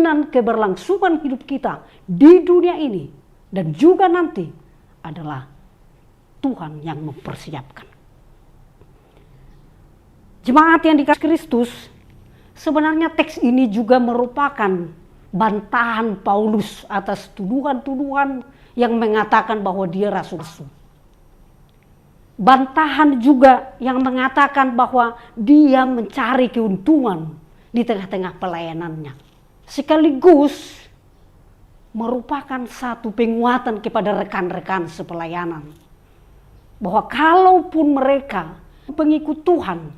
jaminan keberlangsungan hidup kita di dunia ini dan juga nanti adalah Tuhan yang mempersiapkan. Jemaat yang dikasihi Kristus, sebenarnya teks ini juga merupakan bantahan Paulus atas tuduhan-tuduhan yang mengatakan bahwa dia rasul. Bantahan juga yang mengatakan bahwa dia mencari keuntungan di tengah-tengah pelayanannya. Sekaligus merupakan satu penguatan kepada rekan-rekan sepelayanan. Bahwa kalaupun mereka pengikut Tuhan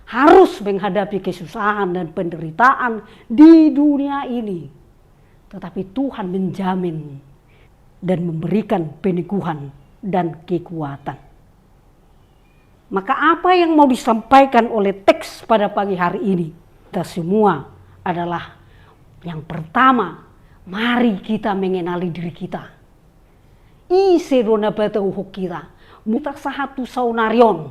harus menghadapi kesusahan dan penderitaan di dunia ini, tetapi Tuhan menjamin dan memberikan peneguhan dan kekuatan. Maka apa yang mau disampaikan oleh teks pada pagi hari ini, kita semua adalah yang pertama, mari kita mengenali diri kita. Isedona batauhuk kita, mutak sahatu saunarion,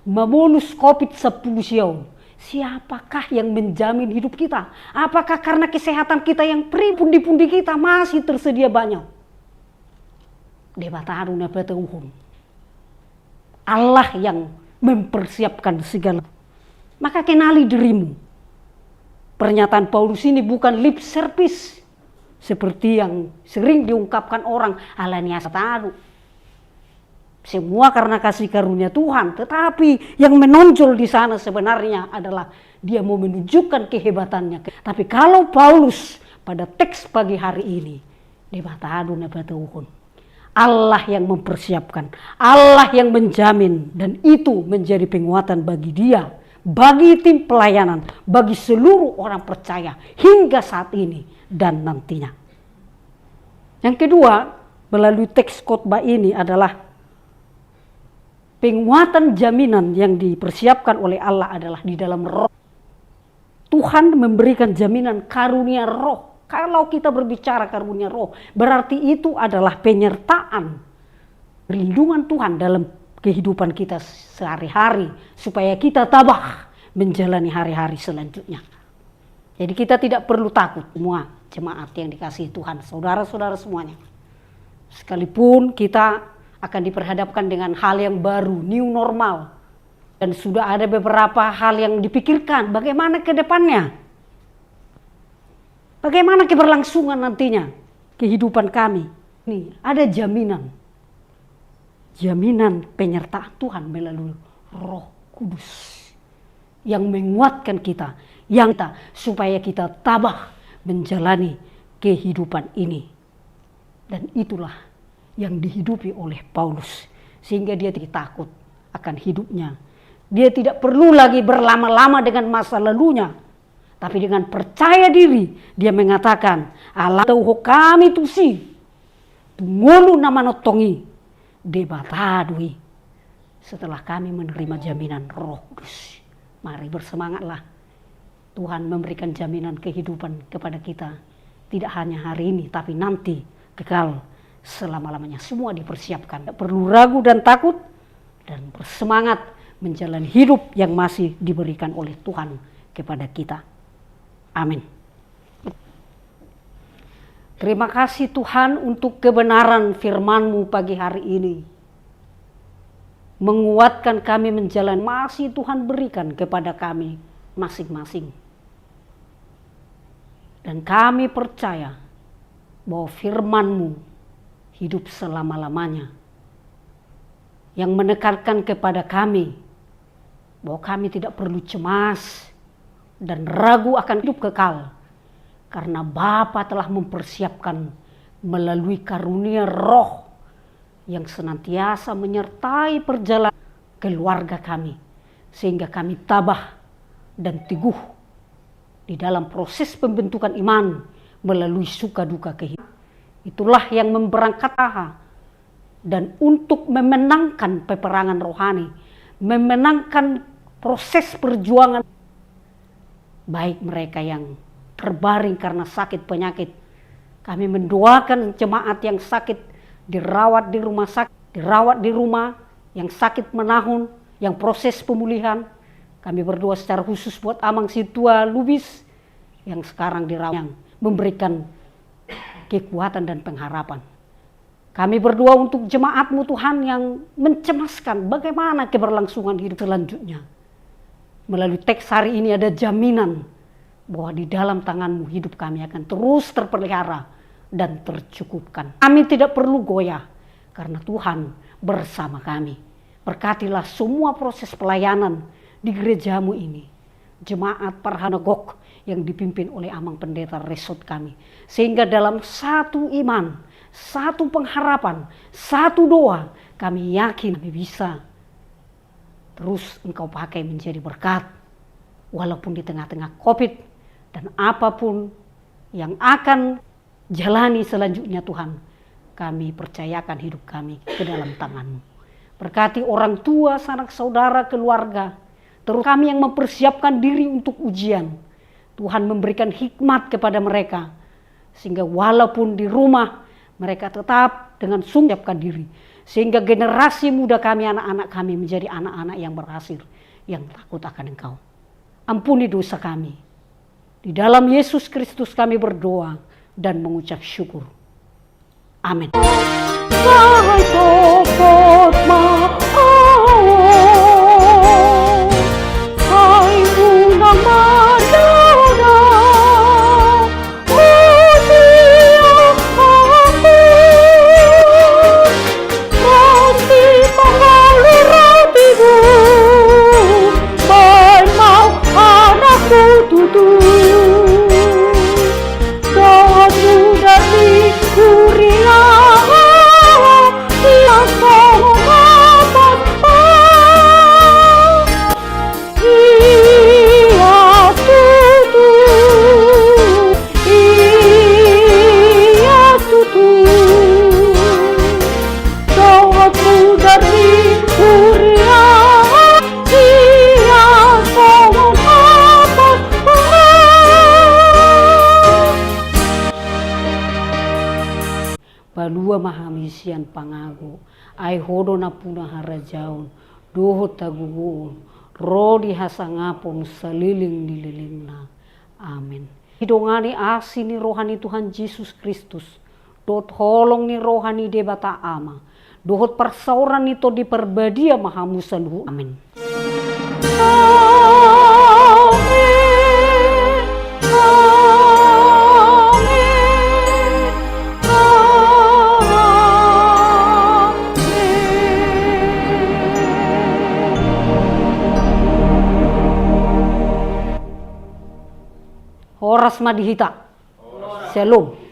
memonus covid 10 siau. Siapakah yang menjamin hidup kita? Apakah karena kesehatan kita yang pundi-pundi kita masih tersedia banyak? Debataruna batauhum. Allah yang mempersiapkan segala. Maka kenali dirimu. Pernyataan Paulus ini bukan lip service seperti yang sering diungkapkan orang alania sataru. Semua karena kasih karunia Tuhan, tetapi yang menonjol di sana sebenarnya adalah dia mau menunjukkan kehebatannya. Tapi kalau Paulus pada teks pagi hari ini, Allah yang mempersiapkan, Allah yang menjamin, dan itu menjadi penguatan bagi dia, bagi tim pelayanan, bagi seluruh orang percaya hingga saat ini dan nantinya. Yang kedua, melalui teks khotbah ini adalah penguatan jaminan yang dipersiapkan oleh Allah adalah di dalam roh. Tuhan memberikan jaminan karunia roh. Kalau kita berbicara karunia roh, berarti itu adalah penyertaan, perlindungan Tuhan dalam kehidupan kita sehari-hari, supaya kita tabah menjalani hari-hari selanjutnya. Jadi kita tidak perlu takut, semua jemaat yang dikasihi Tuhan, saudara-saudara semuanya. Sekalipun kita akan diperhadapkan dengan hal yang baru, new normal. Dan sudah ada beberapa hal yang dipikirkan, bagaimana ke depannya. Bagaimana keberlangsungan nantinya kehidupan kami. Nih, ada jaminan. Jaminan penyertaan Tuhan melalui Roh Kudus. Yang menguatkan kita, supaya kita tabah menjalani kehidupan ini. Dan itulah yang dihidupi oleh Paulus, sehingga dia tidak takut akan hidupnya. Dia tidak perlu lagi berlama-lama dengan masa lalunya, tapi dengan percaya diri dia mengatakan, Allah tahu kami tusi tunggu nama notongi debatadui. Setelah kami menerima jaminan Roh Kudus, mari bersemangatlah. Tuhan memberikan jaminan kehidupan kepada kita, tidak hanya hari ini tapi nanti kekal selama-lamanya. Semua dipersiapkan. Tidak perlu ragu dan takut, dan bersemangat menjalani hidup yang masih diberikan oleh Tuhan kepada kita. Amin. Terima kasih Tuhan untuk kebenaran firman-Mu pagi hari ini. Menguatkan kami menjalani, masih Tuhan berikan kepada kami masing-masing. Dan kami percaya bahwa firman-Mu hidup selama-lamanya, yang menekankan kepada kami bahwa kami tidak perlu cemas dan ragu akan hidup kekal, karena Bapa telah mempersiapkan melalui karunia Roh yang senantiasa menyertai perjalanan keluarga kami, sehingga kami tabah dan teguh di dalam proses pembentukan iman melalui suka duka kehidupan. Itulah yang memberangkat dan untuk memenangkan peperangan rohani, memenangkan proses perjuangan, baik mereka yang terbaring karena sakit penyakit. Kami mendoakan jemaat yang sakit dirawat di rumah sakit, dirawat di rumah, yang sakit menahun, yang proses pemulihan. Kami berdoa secara khusus buat Amang Situa Lubis yang sekarang dirawat, yang memberikan kekuatan dan pengharapan. Kami berdoa untuk jemaat-Mu Tuhan yang mencemaskan bagaimana keberlangsungan hidup selanjutnya. Melalui teks hari ini ada jaminan bahwa di dalam tangan-Mu hidup kami akan terus terpelihara dan tercukupkan. Kami tidak perlu goyah karena Tuhan bersama kami. Berkatilah semua proses pelayanan di gereja-Mu ini. Jemaat Parhanagok yang dipimpin oleh Amang Pendeta Resot kami. Sehingga dalam satu iman, satu pengharapan, satu doa, kami yakin kami bisa terus Engkau pakai menjadi berkat. Walaupun di tengah-tengah COVID dan apapun yang akan jalani selanjutnya Tuhan, kami percayakan hidup kami ke dalam tangan-Mu. Berkati orang tua, sanak saudara, keluarga, terus kami yang mempersiapkan diri untuk ujian. Tuhan memberikan hikmat kepada mereka, sehingga walaupun di rumah mereka tetap dengan sungguh siapkan diri. Sehingga generasi muda kami, anak-anak kami menjadi anak-anak yang berhasil, yang takut akan Engkau. Ampuni dosa kami. Di dalam Yesus Kristus kami berdoa dan mengucap syukur. Amin. Balua mahamisian pangago, ai hodo na puna harajaun, doho tagugun, rodi hasangapon saliling dililingna. Amin. Hidongani asini rohani Tuhan Yesus Kristus, dot holong ni rohani debata ama, dohot persauran itu diperbadia mahamusanhu. Amin. Horas madihita. Shalom.